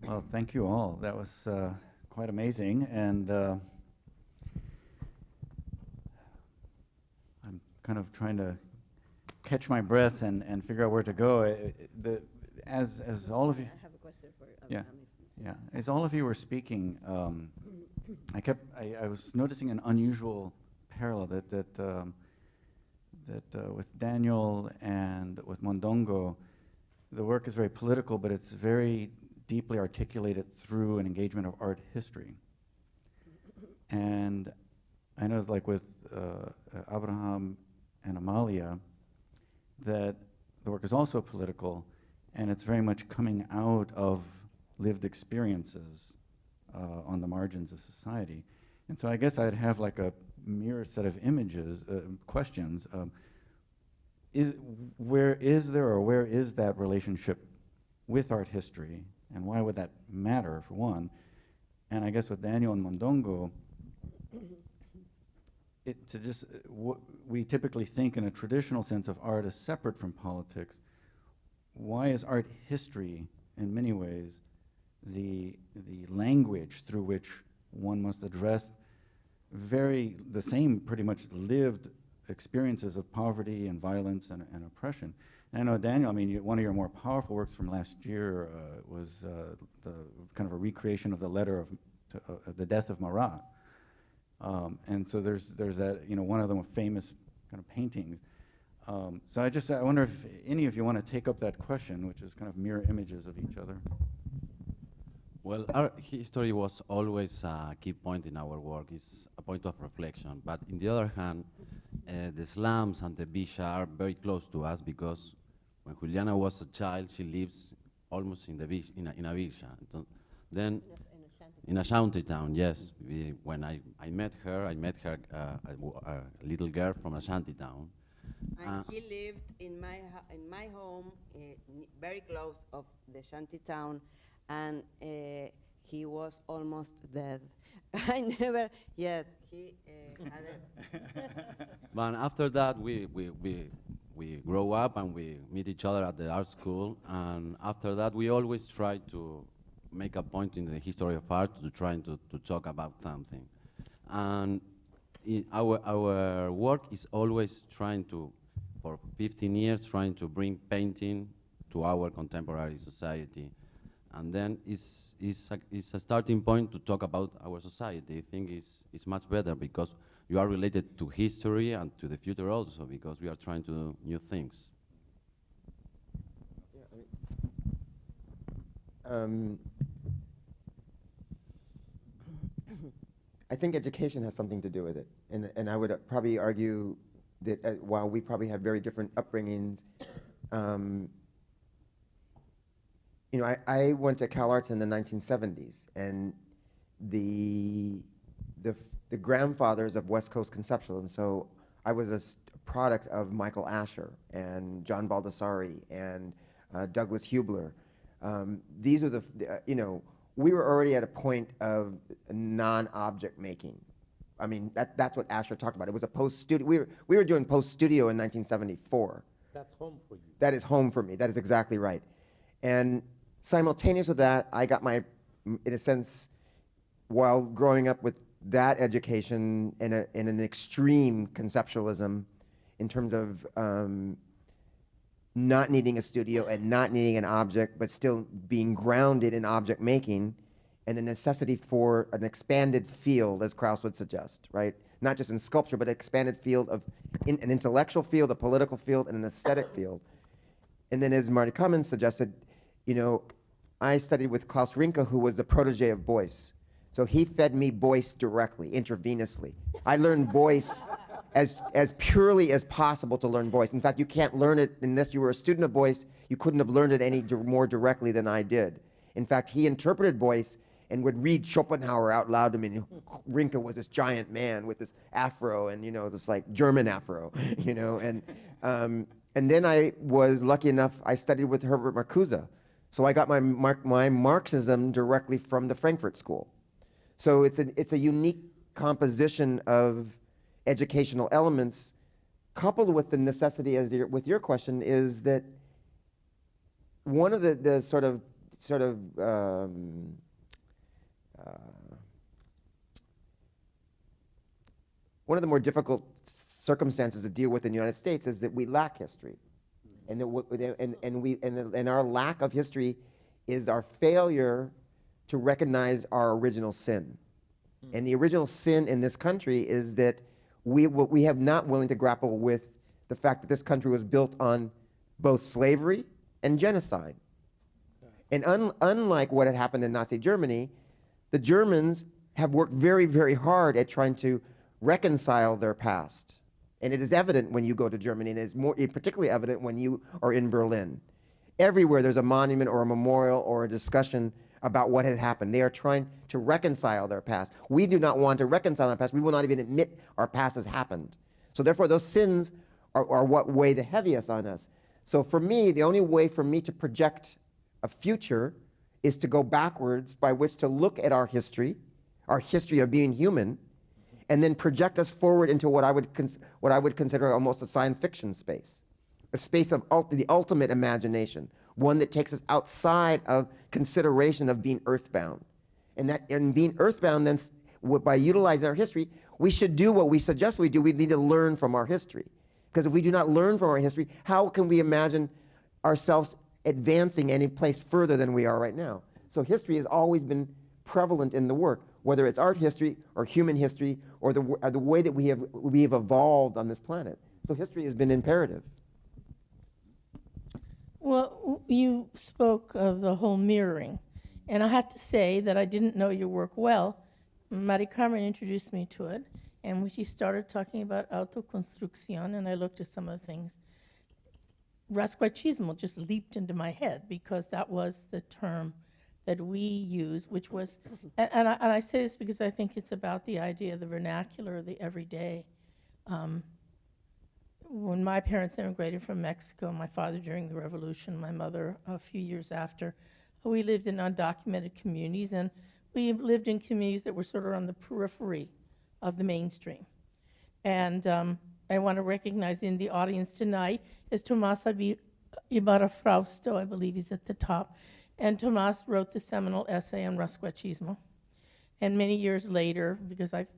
Well, thank you all. That was quite amazing, and I'm kind of trying to catch my breath and figure out where to go. As all of you, I have a question for yeah, yeah. As all of you were speaking, I was noticing an unusual parallel that with Daniel and with Mondongo, the work is very political, but it's very deeply articulated through an engagement of art history. And I know, like with Abraham and Amalia, that the work is also political, and it's very much coming out of lived experiences on the margins of society. And so I guess I'd have like a mirror set of images, questions. Where is that relationship with art history, and why would that matter, for one? And I guess with Daniel and Mondongo, we typically think in a traditional sense of art as separate from politics. Why is art history, in many ways, the language through which one must address the same pretty much lived experiences of poverty and violence and oppression? And I know, Daniel, I mean, one of your more powerful works from last year was the kind of a recreation of the letter of the death of Marat. And so there's that, one of the more famous kind of paintings. So I wonder if any of you want to take up that question, which is kind of mirror images of each other. Well, art history was always a key point in our work. It's a point of reflection. But on the other hand, the slums and the villa are very close to us, because when Juliana was a child, she lives almost in a villa. Then, in a shanty town, yes. When I met her a little girl from a shanty town. And he lived in my home, very close of the shanty town, and he was almost dead. I never, yes, he had it. But after that, we grow up and we meet each other at the art school, and after that, we always try to make a point in the history of art to try to talk about something. And our work is always trying to, for 15 years, trying to bring painting to our contemporary society. And then it's a starting point to talk about our society. I think it's much better, because you are related to history and to the future also, because we are trying to do new things. I think education has something to do with it. And I would probably argue that while we probably have very different upbringings, I went to CalArts in the 1970s, and the grandfathers of West Coast conceptualism. So I was a product of Michael Asher and John Baldessari and Douglas Hubler. These are we were already at a point of non-object making. I mean, that's what Asher talked about. It was a post-studio. We were doing post-studio in 1974. That's home for you. That is home for me. That is exactly right. And simultaneous with that, I got my, in a sense, while growing up with that education in an extreme conceptualism in terms of not needing a studio and not needing an object, but still being grounded in object making, and the necessity for an expanded field, as Krauss would suggest, right? Not just in sculpture, but an expanded field of an intellectual field, a political field, and an aesthetic field. And then, as Mari Carmen suggested, I studied with Klaus Rinke, who was the protege of Beuys. So he fed me Beuys directly, intravenously. I learned Beuys as purely as possible to learn Beuys. In fact, you can't learn it unless you were a student of Beuys. You couldn't have learned it any more directly than I did. In fact, he interpreted Beuys and would read Schopenhauer out loud to me. Rinke was this giant man with this afro and, this like German afro, and then I was lucky enough, I studied with Herbert Marcuse. So I got my Marxism directly from the Frankfurt School. So it's a unique composition of educational elements, coupled with the necessity, with your question, is that one of the sort of sort of one of the more difficult circumstances to deal with in the United States is that we lack history, and that our lack of history is our failure to recognize our original sin. And the original sin in this country is that we have not willing to grapple with the fact that this country was built on both slavery and genocide. And unlike what had happened in Nazi Germany, the Germans have worked very, very hard at trying to reconcile their past. And it is evident when you go to Germany, and it's particularly evident when you are in Berlin. Everywhere there's a monument or a memorial or a discussion about what had happened. They are trying to reconcile their past. We do not want to reconcile our past. We will not even admit our past has happened. So therefore, those sins are what weigh the heaviest on us. So for me, the only way for me to project a future is to go backwards, by which to look at our history of being human, and then project us forward into what I would consider almost a science fiction space, a space of the ultimate imagination, one that takes us outside of consideration of being earthbound. And that in being earthbound, then by utilizing our history, we should do what we suggest we do. We need to learn from our history. Because if we do not learn from our history, how can we imagine ourselves advancing any place further than we are right now? So history has always been prevalent in the work, whether it's art history or human history or the way that we have evolved on this planet. So history has been imperative. Well, you spoke of the whole mirroring, and I have to say that I didn't know your work well. Mari Carmen introduced me to it, and when she started talking about autoconstrucción, and I looked at some of the things, rascuachismo just leaped into my head, because that was the term that we use, which was, and I say this because I think it's about the idea of the vernacular, the everyday. When my parents immigrated from Mexico, my father during the revolution, my mother a few years after, we lived in undocumented communities, and we lived in communities that were sort of on the periphery of the mainstream. And I want to recognize in the audience tonight is Tomás Ibarra Frausto, I believe he's at the top. And Tomás wrote the seminal essay on rascuachismo. And many years later, because I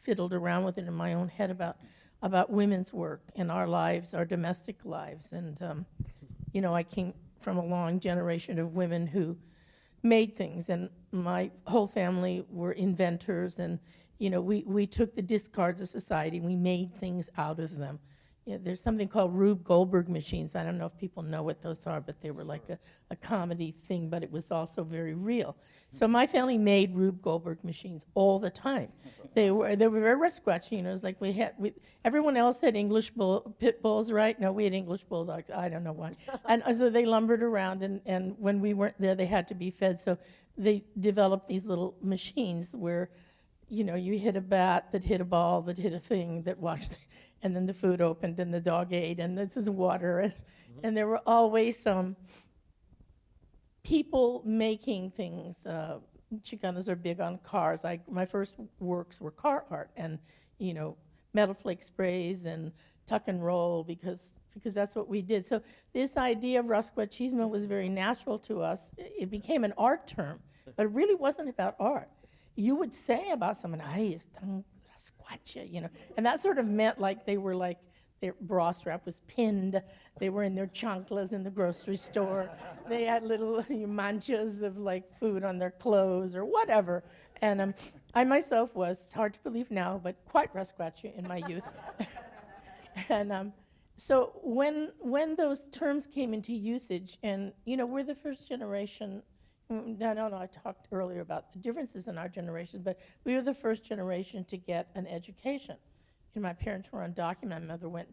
fiddled around with it in my own head about women's work in our lives, our domestic lives. And, you know, I came from a long generation of women who made things, and my whole family were inventors, and, you know, we took the discards of society, we made things out of them. Yeah, there's something called Rube Goldberg machines. I don't know if people know what those are, but they were like a comedy thing, but it was also very real. So my family made Rube Goldberg machines all the time. They were very rascuachi, you know. It's like everyone else had English pit bulls, right? No, we had English bulldogs. I don't know why. And so they lumbered around, and when we weren't there, they had to be fed. So they developed these little machines where, you know, you hit a bat that hit a ball that hit a thing that washed. And then the food opened, and the dog ate, and this is water. And there were always some people making things. Chicanos are big on cars. My first works were car art, and, you know, metal flake sprays and tuck and roll, because that's what we did. So this idea of rascuachismo was very natural to us. It became an art term, but it really wasn't about art. You would say about someone, "Ay, están rascuacha," you know, and that sort of meant like they were like, their bra strap was pinned, they were in their chanclas in the grocery store, they had little manchas of like food on their clothes or whatever. And I myself was, it's hard to believe now, but quite rascuacha in my youth. And so when those terms came into usage, and, you know, we're the first generation. No, I talked earlier about the differences in our generation, but we were the first generation to get an education. And my parents were undocumented. My mother went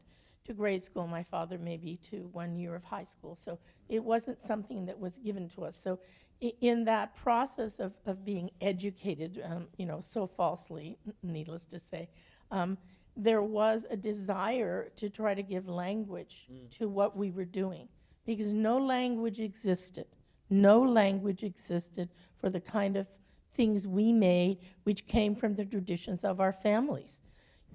to grade school, my father maybe to 1 year of high school. So it wasn't something that was given to us. So in that process of being educated, you know, so falsely, needless to say, there was a desire to try to give language to what we were doing, because no language existed. No language existed for the kind of things we made, which came from the traditions of our families,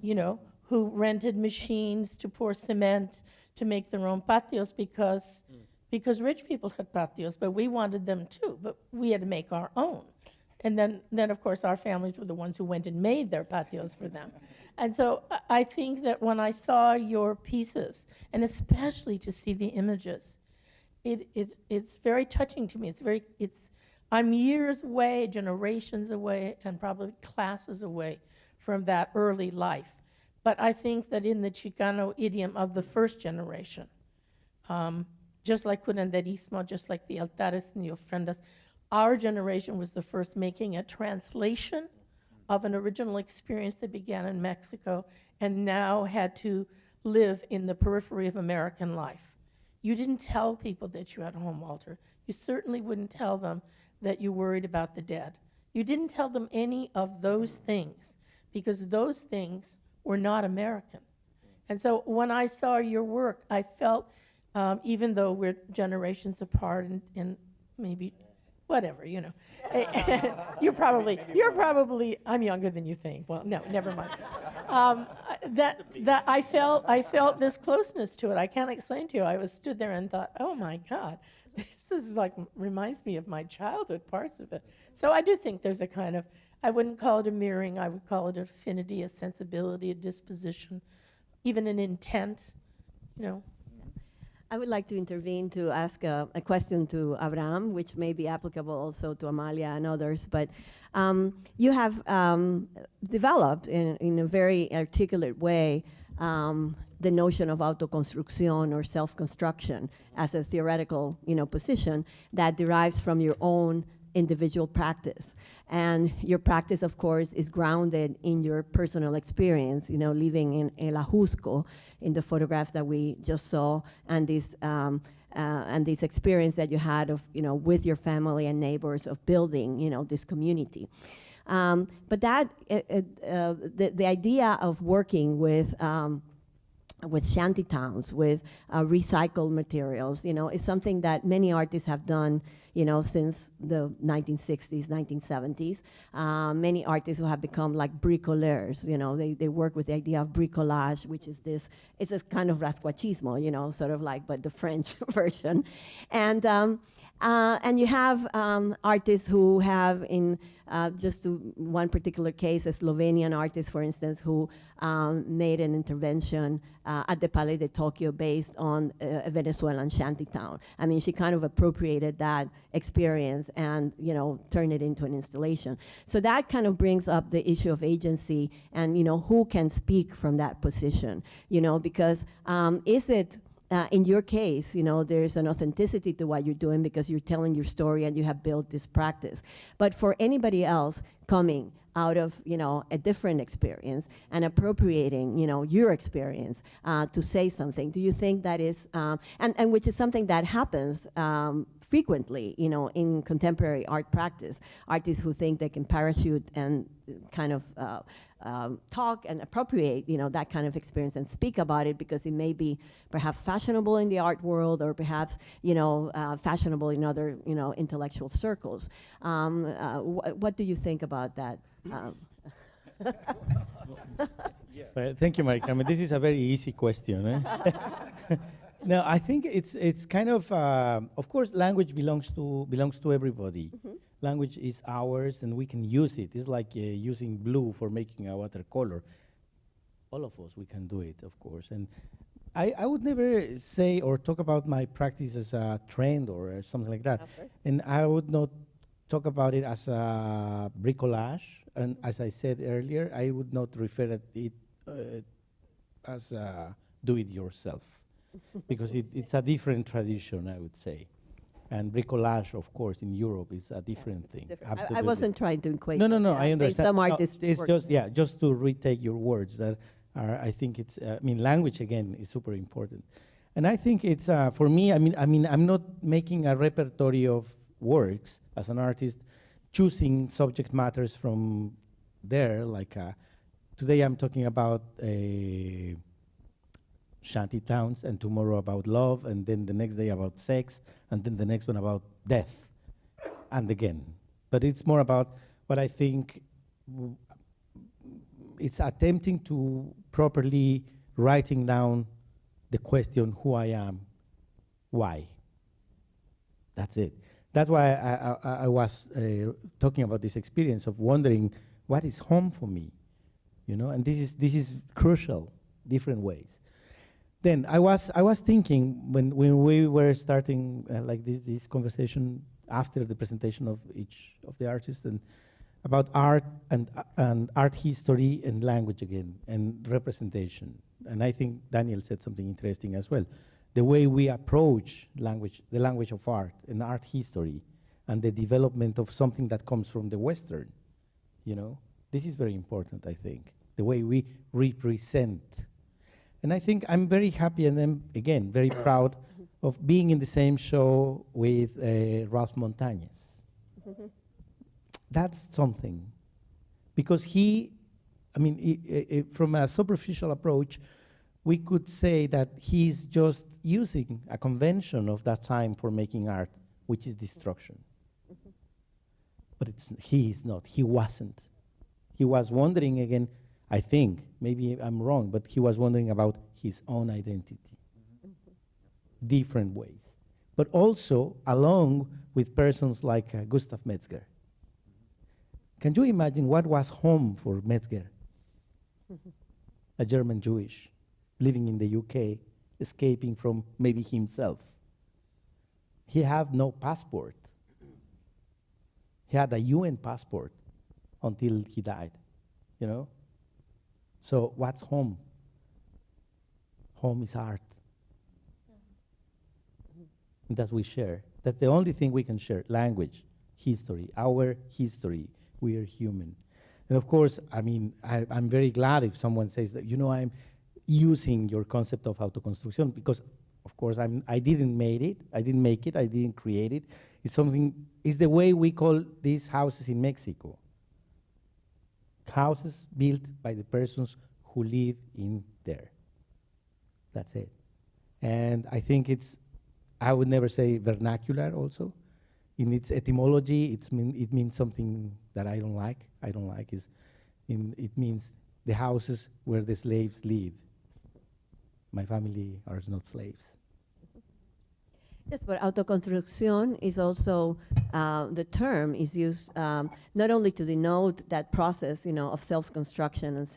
you know, who rented machines to pour cement, to make their own patios, because because rich people had patios, but we wanted them too, but we had to make our own. And then of course, our families were the ones who went and made their patios for them. And so I think that when I saw your pieces, and especially to see the images, it's very touching to me. I'm years away, generations away, and probably classes away from that early life. But I think that in the Chicano idiom of the first generation, just like curanderismo, just like the altares and the ofrendas, our generation was the first making a translation of an original experience that began in Mexico and now had to live in the periphery of American life. You didn't tell people that you had a home altar. You certainly wouldn't tell them that you worried about the dead. You didn't tell them any of those things because those things were not American. And so when I saw your work, I felt, even though we're generations apart and maybe whatever, you know. You're probably, I'm younger than you think. Well, no, never mind. That I felt this closeness to it. I can't explain to you. I stood there and thought, oh my God, this is like, reminds me of my childhood, parts of it. So I do think there's a kind of, I wouldn't call it a mirroring, I would call it affinity, a sensibility, a disposition, even an intent, you know. I would like to intervene to ask a question to Abraham, which may be applicable also to Amalia and others. But you have developed in a very articulate way the notion of autoconstrucción or self-construction as a theoretical, position that derives from your own individual practice. And your practice, of course, is grounded in your personal experience, living in El Ajusco, in the photographs that we just saw, and this experience that you had of, with your family and neighbors of building, this community. But that, the idea of working with shanty towns, with recycled materials, is something that many artists have done, since the 1960s, 1970s. Many artists who have become like bricoleurs, they work with the idea of bricolage, which is it's a kind of rascuachismo, sort of like, but the French version. And you have artists who have, in just one particular case, a Slovenian artist, for instance, who made an intervention at the Palais de Tokyo based on a Venezuelan shantytown. I mean, she kind of appropriated that experience and, turned it into an installation. So that kind of brings up the issue of agency and, who can speak from that position, because is it, in your case, there's an authenticity to what you're doing because you're telling your story and you have built this practice. But for anybody else coming out of, a different experience and appropriating, your experience to say something, do you think that is, and which is something that happens frequently, in contemporary art practice, artists who think they can parachute and kind of talk and appropriate, that kind of experience and speak about it because it may be perhaps fashionable in the art world or perhaps, fashionable in other, intellectual circles. What do you think about that? Thank you, Mari Carmen. This is a very easy question. Eh? No, I think it's kind of course, language belongs to everybody. Mm-hmm. Language is ours, and we can use it. It's like using blue for making a watercolor. All of us, we can do it, of course. And I would never say or talk about my practice as a trend or something like that. Okay. And I would not talk about it as a bricolage. And as I said earlier, I would not refer to it as do-it-yourself. Because it's a different tradition, I would say. And bricolage, of course, in Europe is a different thing. Absolutely. I wasn't trying to equate. No, I understand. Some artists it's just to retake your words that are, I think it's, language again is super important. And I think it's, for me, I'm not making a repertory of works as an artist, choosing subject matters from there, like today I'm talking about shanty towns, and tomorrow about love, and then the next day about sex, and then the next one about death, and again. But it's more about what I think it's attempting to properly writing down the question, who I am, why. That's it. That's why I was talking about this experience of wondering what is home for me, you know, and this is crucial, different ways. Then I was thinking when we were starting like this conversation after the presentation of each of the artists and about art and art history and language again and representation. And I think Daniel said something interesting as well. The way we approach language, the language of art and art history and the development of something that comes from the Western, you know, this is very important, I think, the way we represent. And I think I'm very happy and I'm, again, very proud of being in the same show with Ralph Montañez. That's something. Because he, I mean, from a superficial approach, we could say that he's just using a convention of that time for making art, which is destruction. But he is not, he wasn't. He was wondering again, I think, maybe I'm wrong, but he was wondering about his own identity. Different ways. But also along with persons like Gustav Metzger. Can you imagine what was home for Metzger? A German Jewish living in the UK, escaping from maybe himself. He had no passport. He had a UN passport until he died, you know? So what's home? Home is art. And that we share. That's the only thing we can share, language, history, our history. We are human. And of course, I mean, I'm very glad if someone says that, you know, I'm using your concept of autoconstruction because, of course, I didn't make it, I didn't create it. It's something, it's the way we call these houses in Mexico. Houses built by the persons who live in there. That's it. And I think I would never say vernacular also. In its etymology, it means something that I don't like. It means the houses where the slaves live. My family are not slaves. Yes, but autoconstrucción is also, the term is used not only to denote that process, you know, of self-construction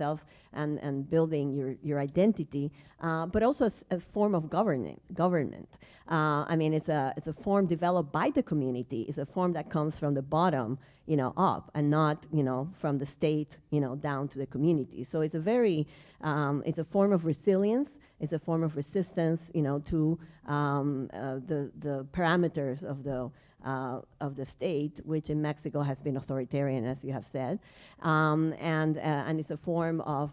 and building your identity, but also as a form of government. I mean, it's a form developed by the community. It's a form that comes from the bottom, you know, up, and not, you know, from the state, you know, down to the community. So it's a very, it's a form of resilience. It's a form of resistance, you know, to the parameters of the state, which in Mexico has been authoritarian, as you have said, and it's a form of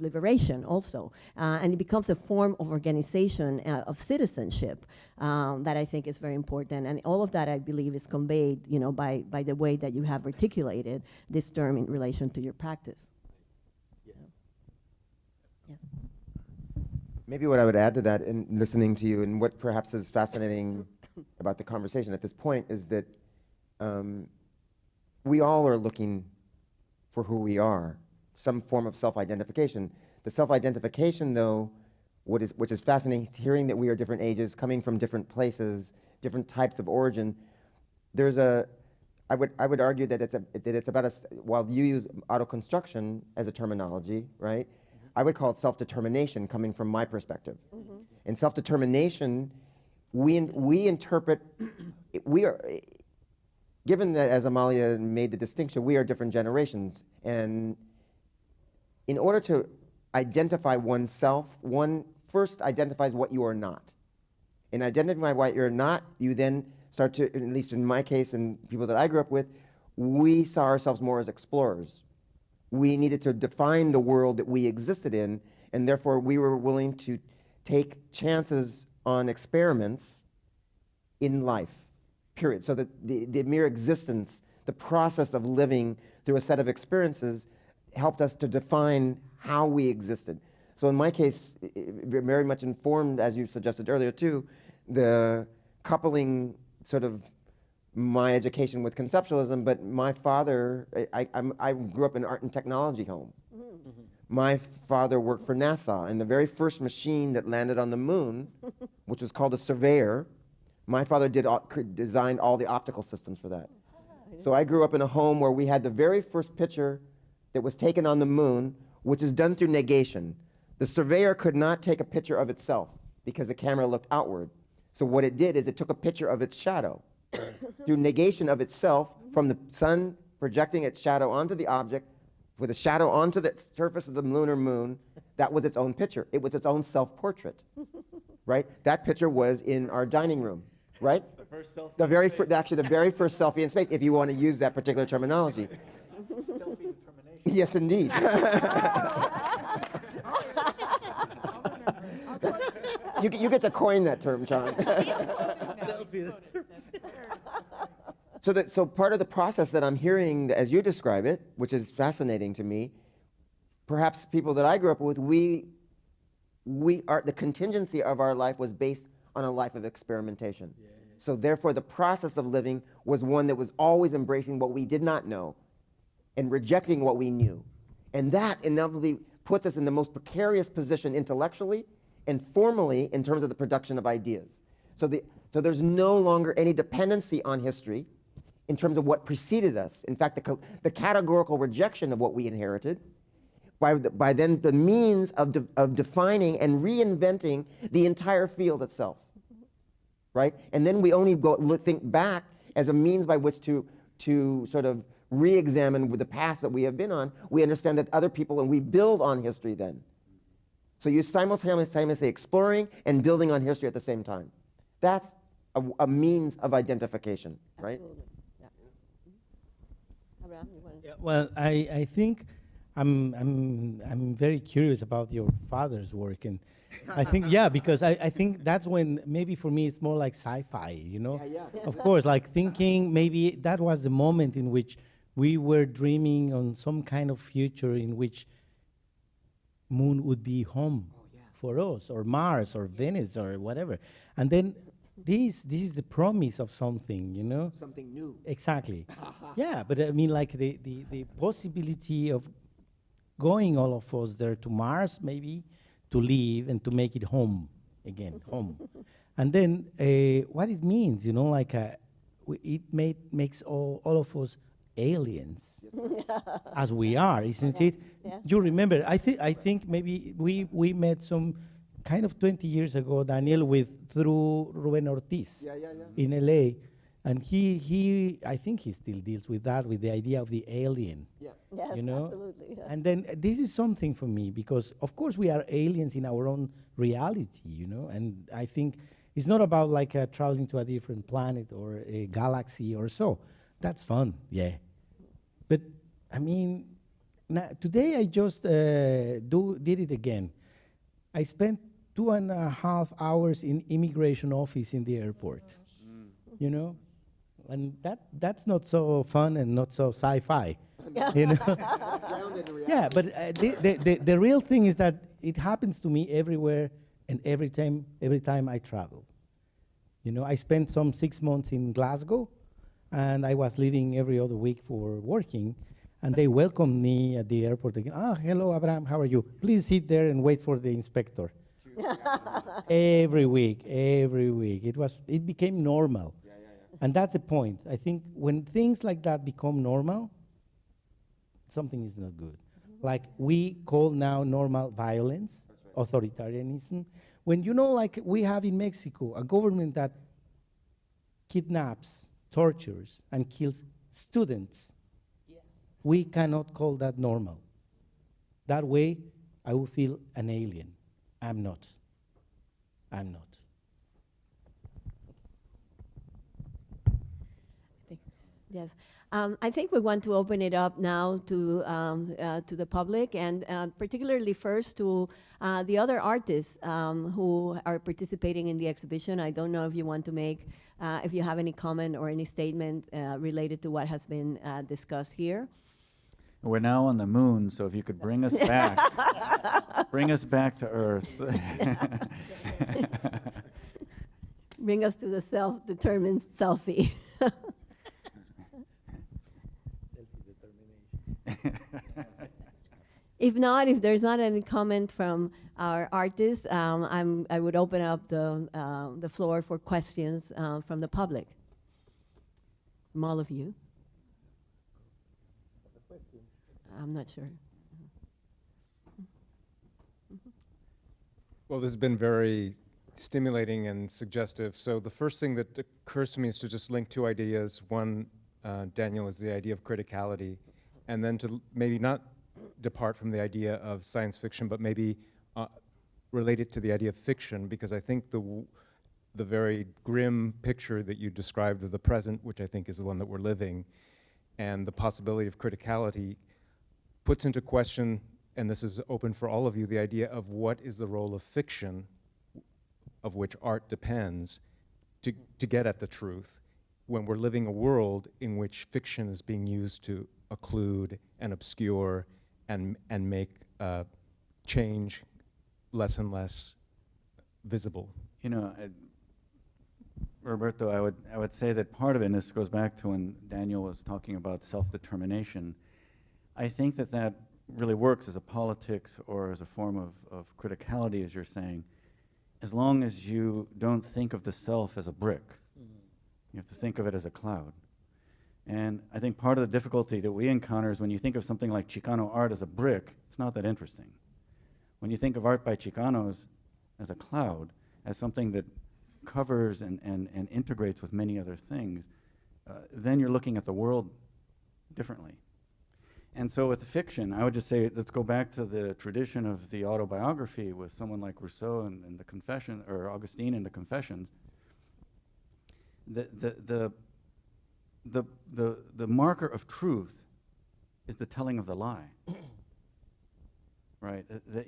liberation also, and it becomes a form of organization of citizenship that I think is very important, and all of that I believe is conveyed, you know, by the way that you have articulated this term in relation to your practice. Yeah. Yes. Maybe what I would add to that in listening to you, and what perhaps is fascinating about the conversation at this point, is that we all are looking for who we are, some form of self-identification. The self-identification, though, which is fascinating, hearing that we are different ages, coming from different places, different types of origin. I would argue that it's about while you use autoconstruction as a terminology, right? I would call it self-determination, coming from my perspective. Mm-hmm. In self-determination, we interpret, we are, given that, as Amalia made the distinction, we are different generations, and in order to identify oneself, one first identifies what you are not. In identifying what you're not, you then start to, at least in my case and people that I grew up with, we saw ourselves more as explorers. We needed to define the world that we existed in, and therefore we were willing to take chances on experiments in life, period. So that the mere existence, the process of living through a set of experiences helped us to define how we existed. So in my case, very much informed, as you suggested earlier too, the coupling sort of my education with conceptualism, but my father, I grew up in an art and technology home. Mm-hmm. My father worked for NASA, and the very first machine that landed on the moon, which was called a surveyor, My father designed all the optical systems for that. So I grew up in a home where we had the very first picture that was taken on the moon, which is done through negation. The surveyor could not take a picture of itself because the camera looked outward. So what it did is it took a picture of its shadow through negation of itself from the sun projecting its shadow onto the object with a shadow onto the surface of the lunar moon. That was its own picture. It was its own self-portrait, right? That picture was in our dining room, right? The first selfie. Actually, the very first selfie in space, if you want to use that particular terminology. Selfie determination. Yes, indeed. You get to coin that term, Chon. So part of the process that I'm hearing as you describe it, which is fascinating to me, perhaps people that I grew up with, the contingency of our life was based on a life of experimentation. Yeah. So therefore the process of living was one that was always embracing what we did not know and rejecting what we knew. And that inevitably puts us in the most precarious position intellectually and formally in terms of the production of ideas. So there's no longer any dependency on history in terms of what preceded us. In fact, the categorical rejection of what we inherited by then the means of defining and reinventing the entire field itself, right? And then we only think back as a means by which to sort of re-examine with the path that we have been on. We understand that other people, and we build on history then. So you're simultaneously exploring and building on history at the same time. That's a means of identification, right? Absolutely. Yeah. Abraham, you want to? Yeah, well, I think I'm very curious about your father's work, and I think because I think that's when maybe for me it's more like sci-fi, you know. Yeah. Of course, like thinking maybe that was the moment in which we were dreaming on some kind of future in which moon would be home for us, or Mars, or Venus, or whatever, and then this is the promise of something, you know. Something new. Exactly. Yeah, but I mean, like the possibility of going all of us there to Mars, maybe, to live and to make it home again, home. And then what it means, you know, like it makes all of us aliens, as we are, isn't it? Yeah. You remember, I think maybe we met some kind of 20 years ago, Daniel, through Ruben Ortiz in LA. And he I think he still deals with that, with the idea of the alien. Yeah. Yes, You know? absolutely. Yeah. And then this is something for me, because of course we are aliens in our own reality, you know, and I think it's not about like traveling to a different planet or a galaxy or so. That's fun, yeah. But I mean, today I just did it again. I spent 2.5 hours in immigration office in the airport, you know, and that's not so fun and not so sci-fi, you know. Yeah, but the real thing is that it happens to me everywhere and every time I travel. You know, I spent some 6 months in Glasgow, and I was leaving every other week for working, and they welcomed me at the airport again. Ah, hello, Abraham, how are you? Please sit there and wait for the inspector. Every week. It became normal. And that's the point. I think when things like that become normal, something is not good. Like we call now normal violence, authoritarianism. When you know, like we have in Mexico, a government that kidnaps, tortures, and kills students, we cannot call that normal. That way, I will feel an alien. I'm not. Yes. I think we want to open it up now to the public, and particularly first to the other artists who are participating in the exhibition. I don't know if you want to make, if you have any comment or any statement related to what has been discussed here. We're now on the moon, so if you could bring us back, bring us back to Earth. Bring us to the self-determined selfie. If not, if there's not any comment from our artists, I would open up the floor for questions from the public, from all of you. I'm not sure. Well, this has been very stimulating and suggestive. So the first thing that occurs to me is to just link two ideas. One, Daniel, is the idea of criticality, and then to maybe not depart from the idea of science fiction, but maybe relate it to the idea of fiction, because I think the very grim picture that you described of the present, which I think is the one that we're living, and the possibility of criticality puts into question, and this is open for all of you, the idea of what is the role of fiction, of which art depends, to get at the truth, when we're living a world in which fiction is being used to occlude and obscure and make change less and less visible. You know, Roberto, I would say that part of it, and this goes back to when Daniel was talking about self-determination, I think that that really works as a politics or as a form of criticality, as you're saying, as long as you don't think of the self as a brick. You have to think of it as a cloud. And I think part of the difficulty that we encounter is when you think of something like Chicano art as a brick, it's not that interesting. When you think of art by Chicanos as a cloud, as something that covers and integrates with many other things, then you're looking at the world differently. And so with the fiction, I would just say, let's go back to the tradition of the autobiography with someone like Rousseau and the Confession, or Augustine in the Confessions. The marker of truth is the telling of the lie. Right? That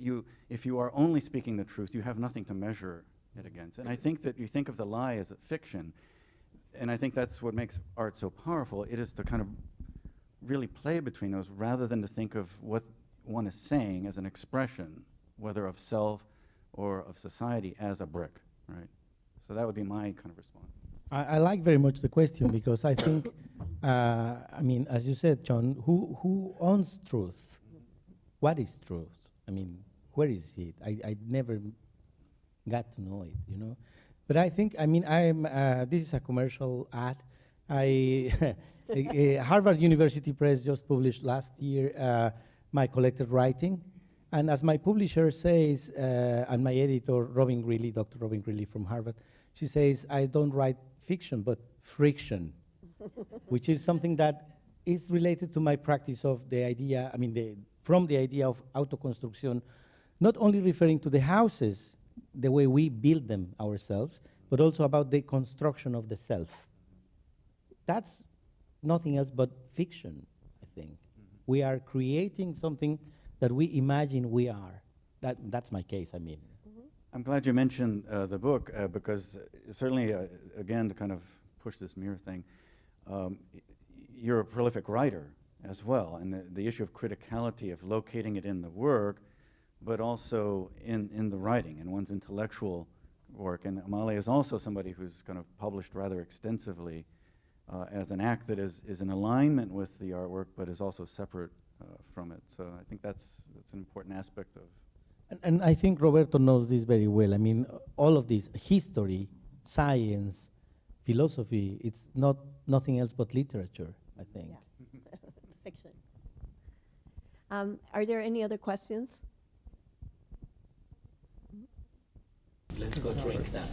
if you are only speaking the truth, you have nothing to measure it against. And I think that you think of the lie as a fiction, and I think that's what makes art so powerful. It is to kind of really play between those rather than to think of what one is saying as an expression, whether of self or of society, as a brick, right? So that would be my kind of response. I like very much the question because I think, I mean, as you said, Chon, who owns truth? What is truth? I mean, where is it? I never got to know it, you know? But I think, I mean, this is a commercial ad. Harvard University Press just published last year my collected writing. And as my publisher says, and my editor, Robin Greeley, Dr. Robin Greeley from Harvard, she says, I don't write fiction, but friction, which is something that is related to my practice of the idea, I mean, from the idea of autoconstruction, not only referring to the houses, the way we build them ourselves, but also about the construction of the self. That's nothing else but fiction, I think. Mm-hmm. We are creating something that we imagine we are. That's my case, I mean. Mm-hmm. I'm glad you mentioned the book because certainly, again, to kind of push this mirror thing, you're a prolific writer as well, and the issue of criticality, of locating it in the work, but also in the writing, in one's intellectual work. And Amalia is also somebody who's kind of published rather extensively as an act that is in alignment with the artwork, but is also separate from it. So I think that's an important aspect of. And I think Roberto knows this very well. I mean, all of this, history, science, philosophy, it's nothing else but literature, I think. Yeah. Fiction. Are there any other questions? Let's go drink that.